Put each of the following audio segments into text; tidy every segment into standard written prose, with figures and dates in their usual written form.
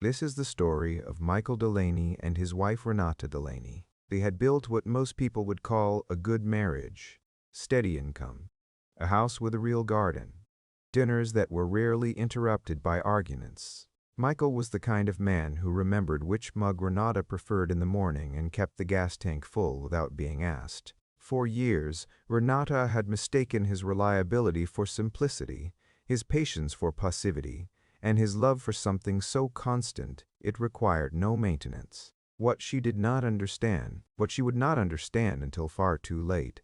This is the story of Michael Delaney and his wife Renata Delaney. They had built what most people would call a good marriage, steady income, a house with a real garden, dinners that were rarely interrupted by arguments. Michael was the kind of man who remembered which mug Renata preferred in the morning and kept the gas tank full without being asked. For years, Renata had mistaken his reliability for simplicity, his patience for passivity, and his love for something so constant it required no maintenance. What she did not understand, what she would not understand until far too late,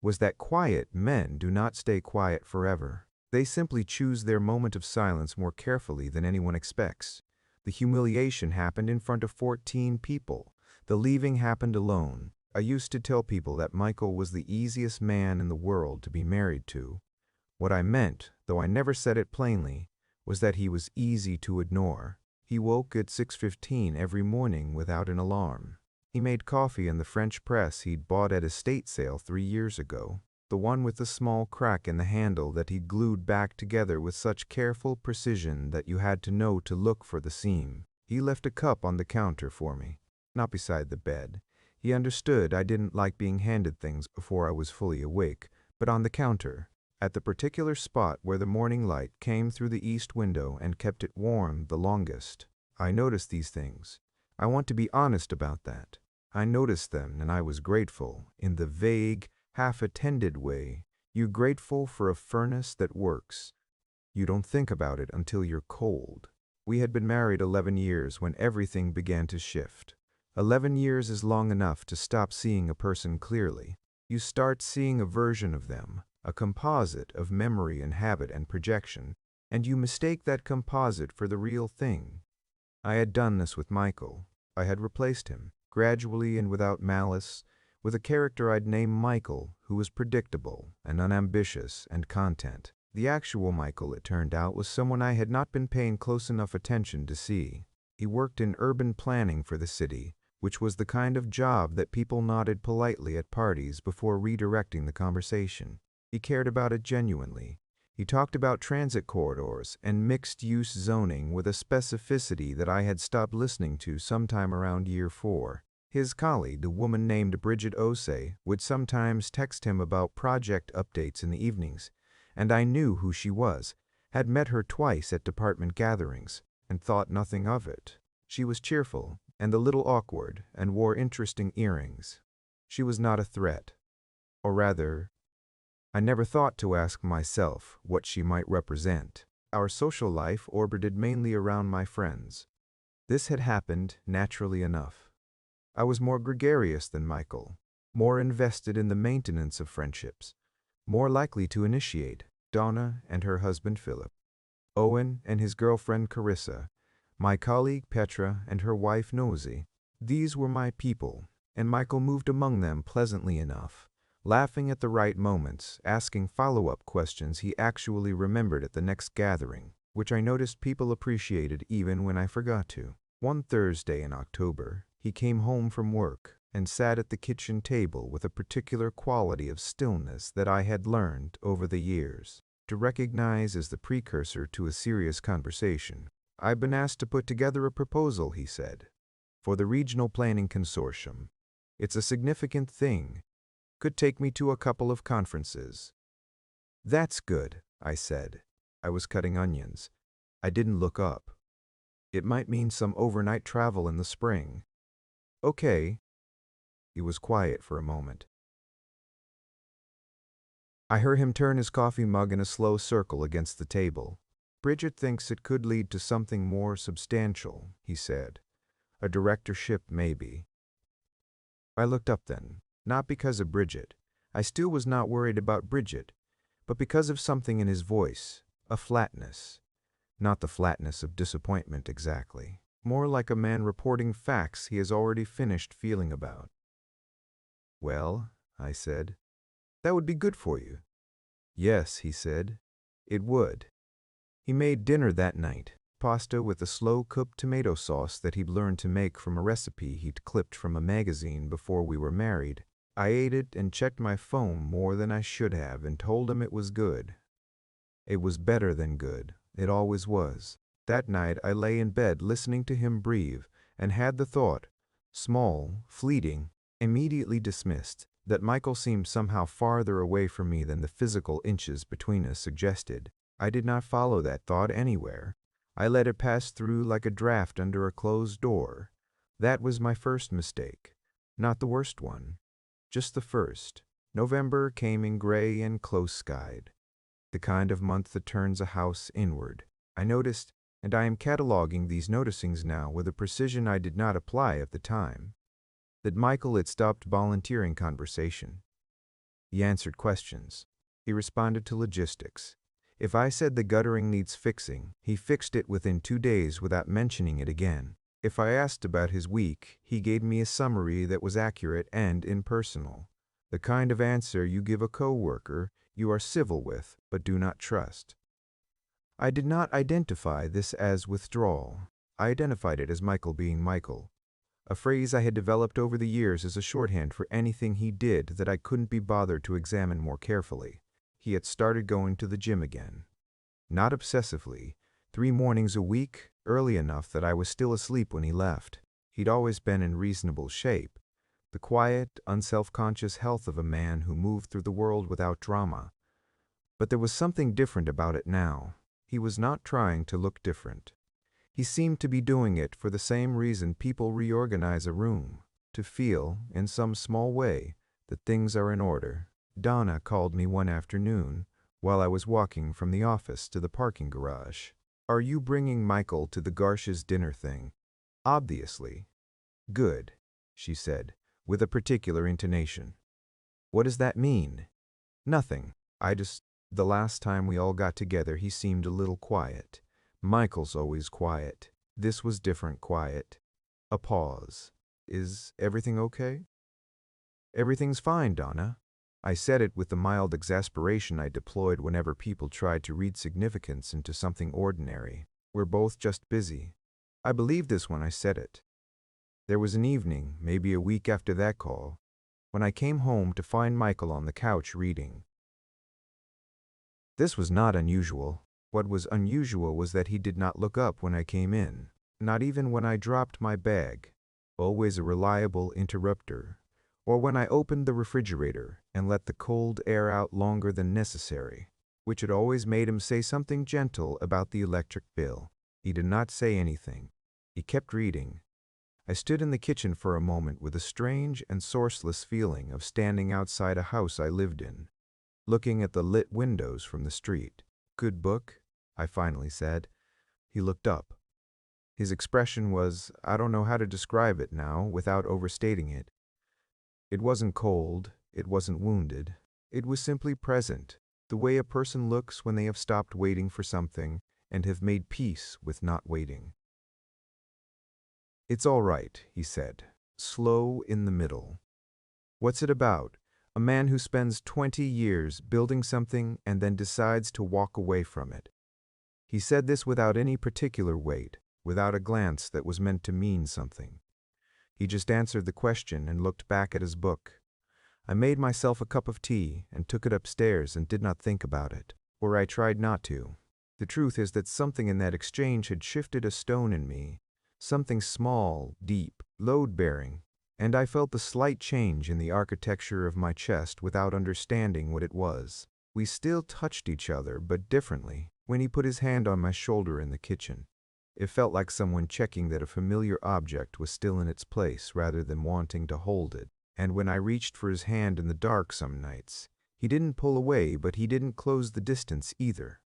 was that quiet men do not stay quiet forever. They simply choose their moment of silence more carefully than anyone expects. The humiliation happened in front of 14 people. The leaving happened alone. I used to tell people that Michael was the easiest man in the world to be married to. What I meant, though I never said it plainly, was that he was easy to ignore. He woke at 6:15 every morning without an alarm. He made coffee in the French press he'd bought at a estate sale 3 years ago, the one with the small crack in the handle that he glued back together with such careful precision that you had to know to look for the seam. He left a cup on the counter for me, not beside the bed. He understood I didn't like being handed things before I was fully awake, but on the counter, at the particular spot where the morning light came through the east window and kept it warm the longest. I noticed these things. I want to be honest about that. I noticed them, and I was grateful, in the vague, half-attended way. You grateful for a furnace that works. You don't think about it until you're cold. We had been married 11 years when everything began to shift. 11 years is long enough to stop seeing a person clearly. You start seeing a version of them, a composite of memory and habit and projection, and you mistake that composite for the real thing. I had done this with Michael. I had replaced him, gradually and without malice, with a character I'd named Michael, who was predictable and unambitious and content. The actual Michael, it turned out, was someone I had not been paying close enough attention to see. He worked in urban planning for the city, which was the kind of job that people nodded politely at parties before redirecting the conversation. He cared about it genuinely. He talked about transit corridors and mixed-use zoning with a specificity that I had stopped listening to sometime around year 4. His colleague, a woman named Bridget Osei, would sometimes text him about project updates in the evenings, and I knew who she was, had met her twice at department gatherings, and thought nothing of it. She was cheerful and a little awkward and wore interesting earrings. She was not a threat. Or rather, I never thought to ask myself what she might represent. Our social life orbited mainly around my friends. This had happened naturally enough. I was more gregarious than Michael, more invested in the maintenance of friendships, more likely to initiate Donna and her husband Philip, Owen and his girlfriend Carissa, my colleague Petra and her wife Nosy. These were my people, and Michael moved among them pleasantly enough, laughing at the right moments, asking follow-up questions he actually remembered at the next gathering, which I noticed people appreciated even when I forgot to. One Thursday in October, he came home from work and sat at the kitchen table with a particular quality of stillness that I had learned over the years to recognize as the precursor to a serious conversation. "I've been asked to put together a proposal," he said, "for the Regional Planning Consortium. It's a significant thing. Could take me to a couple of conferences." "That's good," I said. I was cutting onions. I didn't look up. "It might mean some overnight travel in the spring." "Okay." He was quiet for a moment. I heard him turn his coffee mug in a slow circle against the table. "Bridget thinks it could lead to something more substantial," he said. "A directorship, maybe." I looked up then, not because of Bridget. I still was not worried about Bridget, but because of something in his voice, a flatness. Not the flatness of disappointment exactly, more like a man reporting facts he has already finished feeling about. "Well," I said, "that would be good for you." "Yes," he said, "it would." He made dinner that night, pasta with a slow-cooked tomato sauce that he'd learned to make from a recipe he'd clipped from a magazine before we were married. I ate it and checked my phone more than I should have and told him it was good. It was better than good. It always was. That night I lay in bed listening to him breathe and had the thought, small, fleeting, immediately dismissed, that Michael seemed somehow farther away from me than the physical inches between us suggested. I did not follow that thought anywhere. I let it pass through like a draft under a closed door. That was my first mistake. Not the worst one. Just the first. November came in gray and close-skied. The kind of month that turns a house inward. I noticed, and I am cataloging these noticings now with a precision I did not apply at the time, that Michael had stopped volunteering conversation. He answered questions. He responded to logistics. If I said the guttering needs fixing, he fixed it within 2 days without mentioning it again. If I asked about his week, he gave me a summary that was accurate and impersonal. The kind of answer you give a co-worker you are civil with but do not trust. I did not identify this as withdrawal. I identified it as Michael being Michael, a phrase I had developed over the years as a shorthand for anything he did that I couldn't be bothered to examine more carefully. He had started going to the gym again. Not obsessively, 3 mornings a week, early enough that I was still asleep when he left. He'd always been in reasonable shape, the quiet, unself-conscious health of a man who moved through the world without drama. But there was something different about it now. He was not trying to look different. He seemed to be doing it for the same reason people reorganize a room, to feel, in some small way, that things are in order. Donna called me one afternoon while I was walking from the office to the parking garage. "Are you bringing Michael to the Garshes dinner thing?" "Obviously." "Good," she said, with a particular intonation. "What does that mean?" "Nothing. The last time we all got together he seemed a little quiet. Michael's always quiet. This was different quiet." A pause. "Is everything okay?" "Everything's fine, Donna." I said it with the mild exasperation I deployed whenever people tried to read significance into something ordinary. "We're both just busy." I believed this when I said it. There was an evening, maybe a week after that call, when I came home to find Michael on the couch reading. This was not unusual. What was unusual was that he did not look up when I came in, not even when I dropped my bag, always a reliable interrupter, or when I opened the refrigerator and let the cold air out longer than necessary, which had always made him say something gentle about the electric bill. He did not say anything. He kept reading. I stood in the kitchen for a moment with a strange and sourceless feeling of standing outside a house I lived in, looking at the lit windows from the street. "Good book?" I finally said. He looked up. His expression was, I don't know how to describe it now without overstating it. It wasn't cold, it wasn't wounded. It was simply present, the way a person looks when they have stopped waiting for something and have made peace with not waiting. "It's all right," he said, slow in the middle. "What's it about? A man who spends 20 years building something and then decides to walk away from it." He said this without any particular weight, without a glance that was meant to mean something. He just answered the question and looked back at his book. I made myself a cup of tea and took it upstairs and did not think about it, or I tried not to. The truth is that something in that exchange had shifted a stone in me, something small, deep, load-bearing, and I felt the slight change in the architecture of my chest without understanding what it was. We still touched each other, but differently, when he put his hand on my shoulder in the kitchen. It felt like someone checking that a familiar object was still in its place rather than wanting to hold it. And when I reached for his hand in the dark some nights, he didn't pull away, but he didn't close the distance either.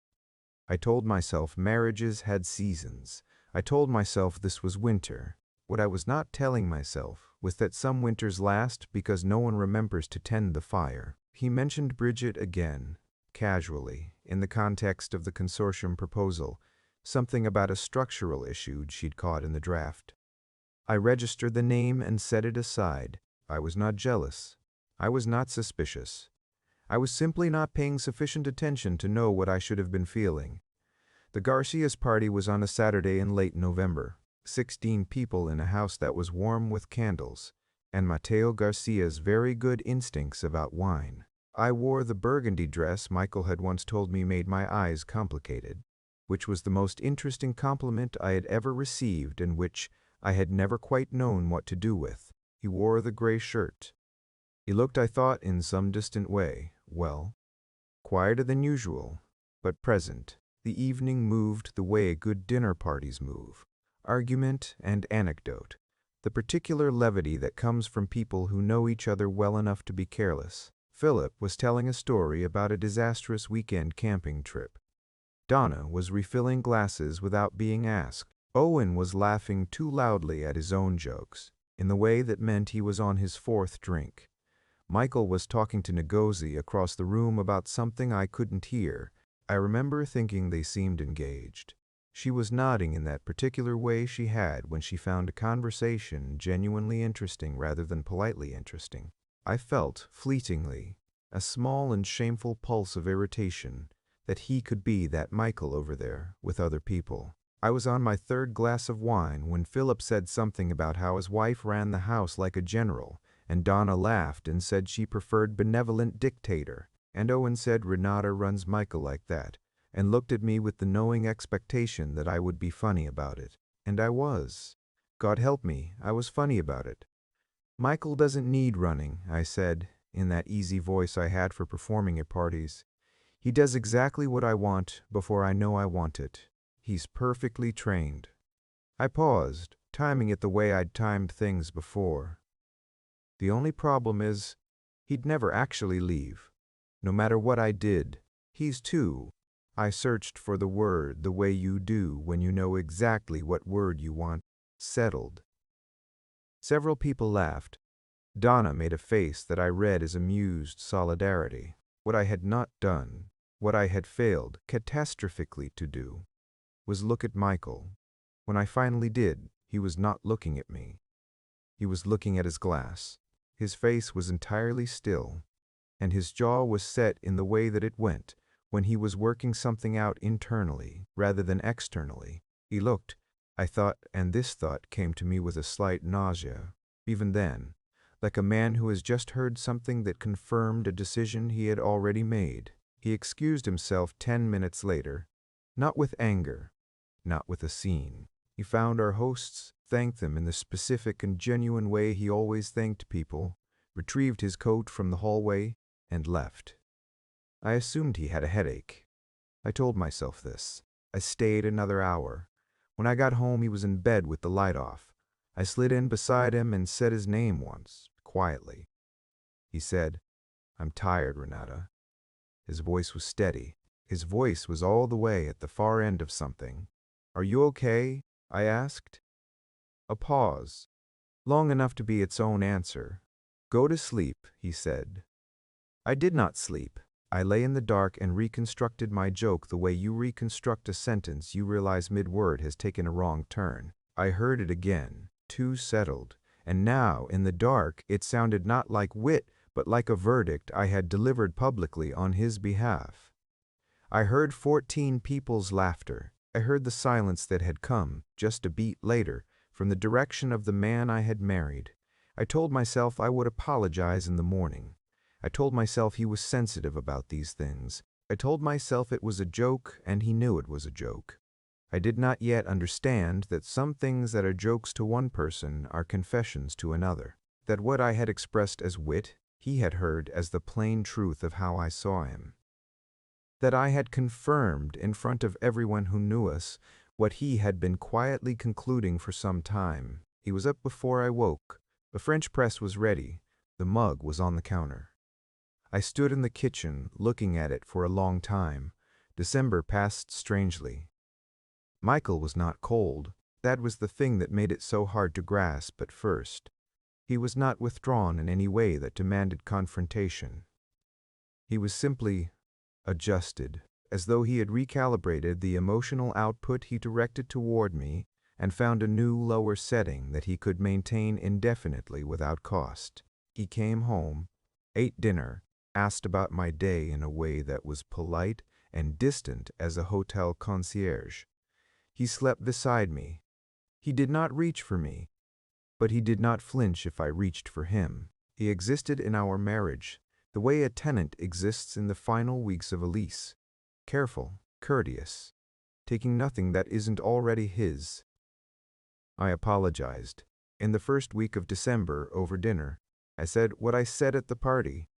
I told myself marriages had seasons. I told myself this was winter. What I was not telling myself was that some winters last because no one remembers to tend the fire. He mentioned Bridget again, casually, in the context of the consortium proposal, something about a structural issue she'd caught in the draft. I registered the name and set it aside. I was not jealous. I was not suspicious. I was simply not paying sufficient attention to know what I should have been feeling. The Garcia's party was on a Saturday in late November. 16 people in a house that was warm with candles, and Mateo Garcia's very good instincts about wine. I wore the burgundy dress Michael had once told me made my eyes complicated, which was the most interesting compliment I had ever received and which I had never quite known what to do with. He wore the gray shirt. He looked, I thought, in some distant way, well, quieter than usual, but present. The evening moved the way good dinner parties move. Argument and anecdote. The particular levity that comes from people who know each other well enough to be careless. Philip was telling a story about a disastrous weekend camping trip. Donna was refilling glasses without being asked. Owen was laughing too loudly at his own jokes, in the way that meant he was on his fourth drink. Michael was talking to Ngozi across the room about something I couldn't hear. I remember thinking they seemed engaged. She was nodding in that particular way she had when she found a conversation genuinely interesting rather than politely interesting. I felt, fleetingly, a small and shameful pulse of irritation that he could be that Michael over there with other people. I was on my third glass of wine when Philip said something about how his wife ran the house like a general, and Donna laughed and said she preferred benevolent dictator, and Owen said Renata runs Michael like that, and looked at me with the knowing expectation that I would be funny about it. And I was. God help me, I was funny about it. Michael doesn't need running, I said, in that easy voice I had for performing at parties. He does exactly what I want before I know I want it. He's perfectly trained. I paused, timing it the way I'd timed things before. The only problem is, he'd never actually leave. No matter what I did, he's too. I searched for the word the way you do when you know exactly what word you want. Settled. Several people laughed. Donna made a face that I read as amused solidarity. What I had not done, what I had failed catastrophically to do, was look at Michael. When I finally did, he was not looking at me. He was looking at his glass. His face was entirely still, and his jaw was set in the way that it went when he was working something out internally rather than externally. He looked, I thought, and this thought came to me with a slight nausea, even then, like a man who has just heard something that confirmed a decision he had already made. He excused himself 10 minutes later, not with anger, not with a scene. He found our hosts, thanked them in the specific and genuine way he always thanked people, retrieved his coat from the hallway, and left. I assumed he had a headache. I told myself this. I stayed another hour. When I got home, he was in bed with the light off. I slid in beside him and said his name once, quietly. He said, "I'm tired, Renata." His voice was steady. His voice was all the way at the far end of something. "Are you okay?" I asked. A pause, long enough to be its own answer. "Go to sleep," he said. I did not sleep. I lay in the dark and reconstructed my joke the way you reconstruct a sentence you realize mid-word has taken a wrong turn. I heard it again, too settled, and now, in the dark, it sounded not like wit, but like a verdict I had delivered publicly on his behalf. I heard 14 people's laughter. I heard the silence that had come, just a beat later, from the direction of the man I had married. I told myself I would apologize in the morning. I told myself he was sensitive about these things. I told myself it was a joke, and he knew it was a joke. I did not yet understand that some things that are jokes to one person are confessions to another. That what I had expressed as wit, he had heard as the plain truth of how I saw him. That I had confirmed in front of everyone who knew us what he had been quietly concluding for some time. He was up before I woke. The French press was ready. The mug was on the counter. I stood in the kitchen, looking at it for a long time. December passed strangely. Michael was not cold. That was the thing that made it so hard to grasp at first. He was not withdrawn in any way that demanded confrontation. He was simply adjusted, as though he had recalibrated the emotional output he directed toward me and found a new lower setting that he could maintain indefinitely without cost. He came home, ate dinner, asked about my day in a way that was polite and distant as a hotel concierge. He slept beside me. He did not reach for me, but he did not flinch if I reached for him. He existed in our marriage the way a tenant exists in the final weeks of a lease. Careful, courteous, taking nothing that isn't already his. I apologized. In the first week of December, over dinner, I said what I said at the party.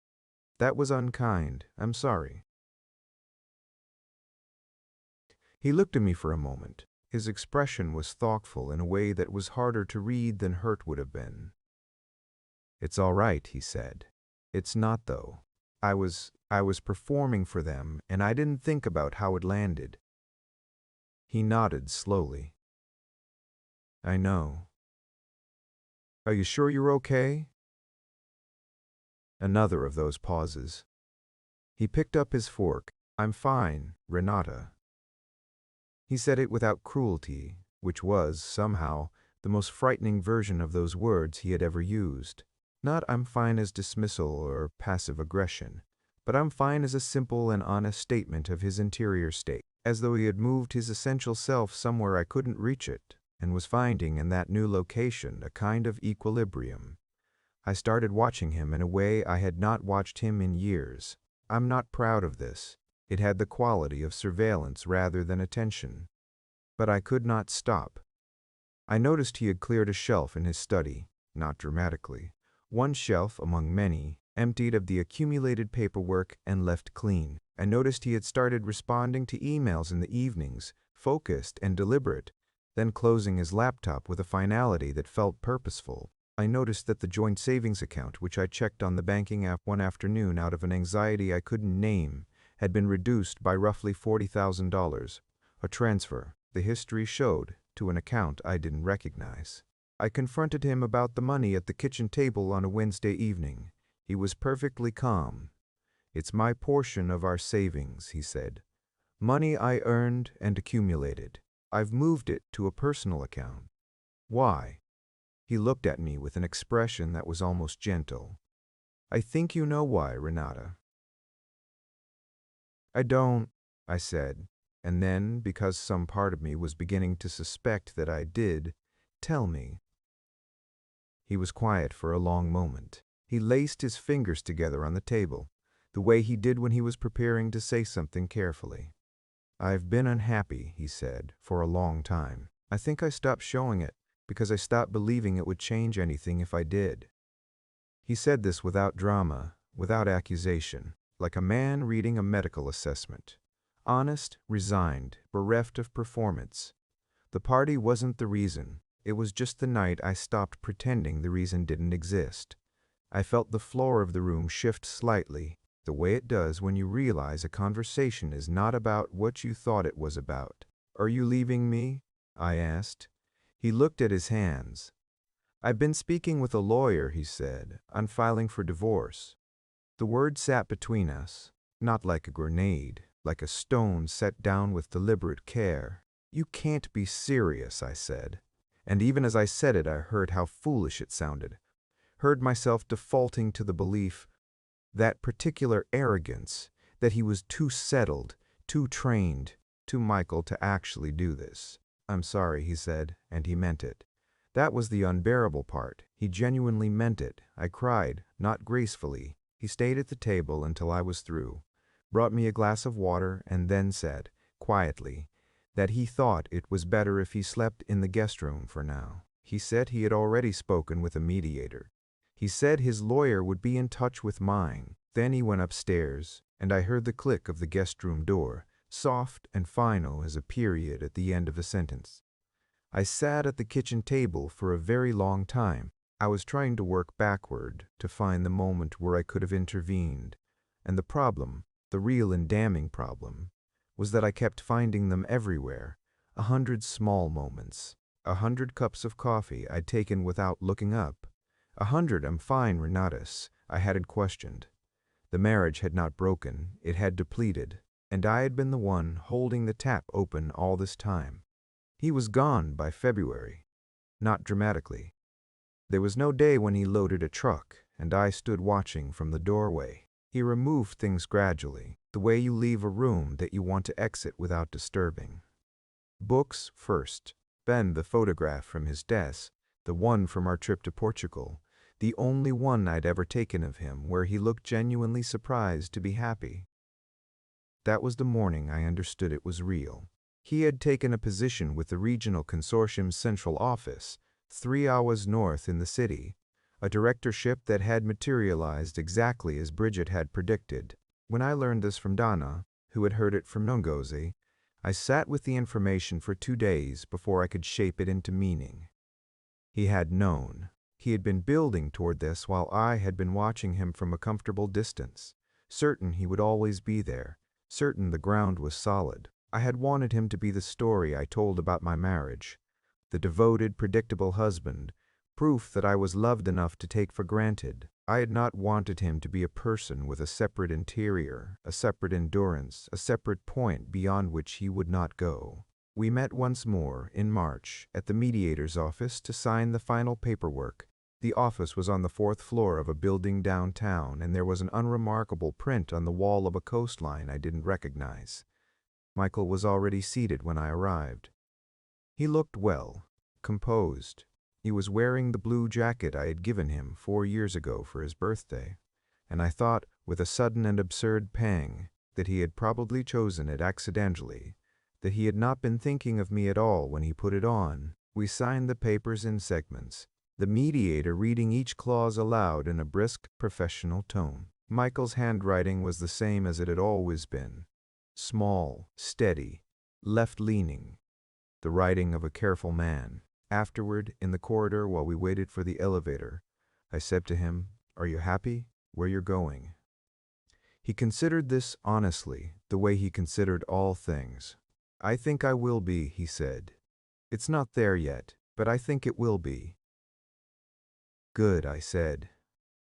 That was unkind. I'm sorry. He looked at me for a moment. His expression was thoughtful in a way that was harder to read than hurt would have been. It's all right, he said. It's not, though. I was performing for them, and I didn't think about how it landed. He nodded slowly. I know. Are you sure you're okay? Another of those pauses. He picked up his fork. I'm fine, Renata. He said it without cruelty, which was, somehow, the most frightening version of those words he had ever used. Not I'm fine as dismissal or passive aggression, but I'm fine as a simple and honest statement of his interior state, as though he had moved his essential self somewhere I couldn't reach it, and was finding in that new location a kind of equilibrium. I started watching him in a way I had not watched him in years. I'm not proud of this. It had the quality of surveillance rather than attention. But I could not stop. I noticed he had cleared a shelf in his study, not dramatically. One shelf among many, emptied of the accumulated paperwork and left clean. I noticed he had started responding to emails in the evenings, focused and deliberate, then closing his laptop with a finality that felt purposeful. I noticed that the joint savings account, which I checked on the banking app one afternoon out of an anxiety I couldn't name, had been reduced by roughly $40,000, a transfer, the history showed, to an account I didn't recognize. I confronted him about the money at the kitchen table on a Wednesday evening. He was perfectly calm. It's my portion of our savings, he said. Money I earned and accumulated. I've moved it to a personal account. Why? He looked at me with an expression that was almost gentle. I think you know why, Renata. I don't, I said, and then, because some part of me was beginning to suspect that I did, tell me. He was quiet for a long moment. He laced his fingers together on the table, the way he did when he was preparing to say something carefully. I've been unhappy, he said, for a long time. I think I stopped showing it because I stopped believing it would change anything if I did. He said this without drama, without accusation, like a man reading a medical assessment. Honest, resigned, bereft of performance. The party wasn't the reason. It was just the night I stopped pretending the reason didn't exist. I felt the floor of the room shift slightly, the way it does when you realize a conversation is not about what you thought it was about. Are you leaving me? I asked. He looked at his hands. I've been speaking with a lawyer, he said. I'm filing for divorce. The word sat between us, not like a grenade, like a stone set down with deliberate care. You can't be serious, I said. And even as I said it, I heard how foolish it sounded. Heard myself defaulting to the belief, that particular arrogance, that he was too settled, too trained, too Michael to actually do this. I'm sorry, he said, and he meant it. That was the unbearable part. He genuinely meant it. I cried, not gracefully. He stayed at the table until I was through, brought me a glass of water, and then said, quietly, that he thought it was better if he slept in the guest room for now. He said he had already spoken with a mediator. He said his lawyer would be in touch with mine. Then he went upstairs, and I heard the click of the guest room door, soft and final as a period at the end of a sentence. I sat at the kitchen table for a very long time. I was trying to work backward to find the moment where I could have intervened, and the problem, the real and damning problem, was that I kept finding them everywhere, 100 small moments, 100 cups of coffee I'd taken without looking up, 100 I'm fine Renatus I hadn't questioned. The marriage had not broken, it had depleted, and I had been the one holding the tap open all this time. He was gone by February, not dramatically. There was no day when he loaded a truck, and I stood watching from the doorway. He removed things gradually, the way you leave a room that you want to exit without disturbing. Books first, then the photograph from his desk, the one from our trip to Portugal, the only one I'd ever taken of him where he looked genuinely surprised to be happy. That was the morning I understood it was real. He had taken a position with the regional consortium's central office, 3 hours north in the city, a directorship that had materialized exactly as Bridget had predicted. When I learned this from Donna, who had heard it from Ngozi, I sat with the information for 2 days before I could shape it into meaning. He had known. He had been building toward this while I had been watching him from a comfortable distance, certain he would always be there, certain the ground was solid. I had wanted him to be the story I told about my marriage, the devoted, predictable husband, proof that I was loved enough to take for granted. I had not wanted him to be a person with a separate interior, a separate endurance, a separate point beyond which he would not go. We met once more, in March, at the mediator's office to sign the final paperwork. The office was on the 4th floor of a building downtown, and there was an unremarkable print on the wall of a coastline I didn't recognize. Michael was already seated when I arrived. He looked well, composed. He was wearing the blue jacket I had given him 4 years ago for his birthday, and I thought, with a sudden and absurd pang, that he had probably chosen it accidentally, that he had not been thinking of me at all when he put it on. We signed the papers in segments, the mediator reading each clause aloud in a brisk, professional tone. Michael's handwriting was the same as it had always been, small, steady, left-leaning, the writing of a careful man. Afterward, in the corridor while we waited for the elevator, I said to him, "Are you happy where you're going?" He considered this honestly, the way he considered all things. "I think I will be," he said. "It's not there yet, but I think it will be." "Good," I said.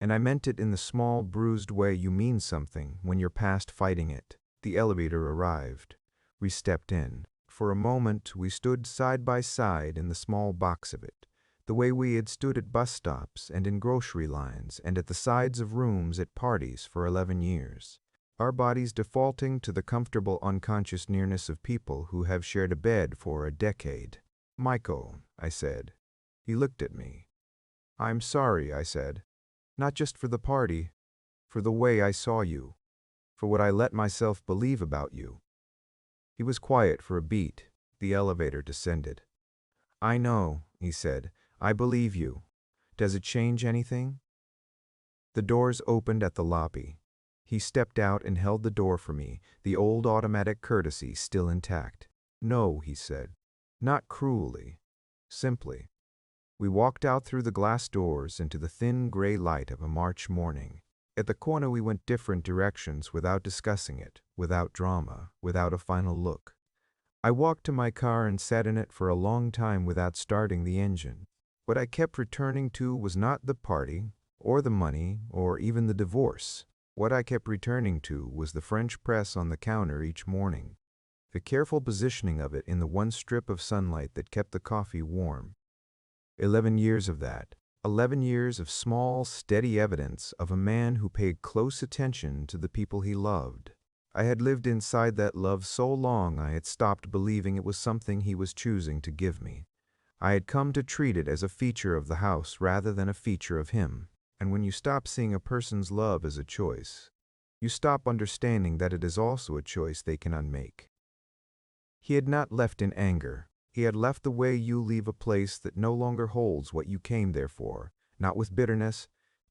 And I meant it in the small, bruised way you mean something when you're past fighting it. The elevator arrived. We stepped in. For a moment, we stood side by side in the small box of it, the way we had stood at bus stops and in grocery lines and at the sides of rooms at parties for 11 years, our bodies defaulting to the comfortable unconscious nearness of people who have shared a bed for a decade. "Michael," I said. He looked at me. "I'm sorry," I said. "Not just for the party, for the way I saw you, for what I let myself believe about you." He was quiet for a beat. The elevator descended. "I know," he said. "I believe you. Does it change anything?" The doors opened at the lobby. He stepped out and held the door for me, the old automatic courtesy still intact. "No," he said. "Not cruelly. Simply." We walked out through the glass doors into the thin gray light of a March morning. At the corner we went different directions without discussing it, without drama, without a final look. I walked to my car and sat in it for a long time without starting the engine. What I kept returning to was not the party, or the money, or even the divorce. What I kept returning to was the French press on the counter each morning, the careful positioning of it in the one strip of sunlight that kept the coffee warm. 11 years of that. 11 years of small, steady evidence of a man who paid close attention to the people he loved. I had lived inside that love so long I had stopped believing it was something he was choosing to give me. I had come to treat it as a feature of the house rather than a feature of him. And when you stop seeing a person's love as a choice, you stop understanding that it is also a choice they can unmake. He had not left in anger. He had left the way you leave a place that no longer holds what you came there for, not with bitterness,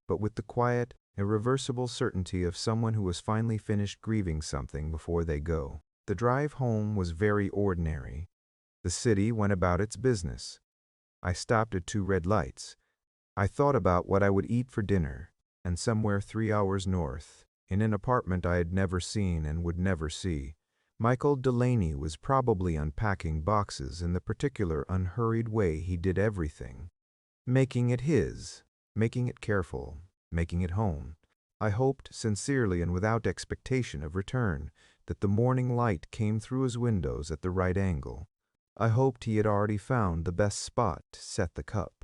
but with the quiet, irreversible certainty of someone who has finally finished grieving something before they go. The drive home was very ordinary. The city went about its business. I stopped at 2 red lights. I thought about what I would eat for dinner, and somewhere 3 hours north, in an apartment I had never seen and would never see, Michael Delaney was probably unpacking boxes in the particular unhurried way he did everything, making it his, making it careful, making it home. I hoped, sincerely and without expectation of return, that the morning light came through his windows at the right angle. I hoped he had already found the best spot to set the cup.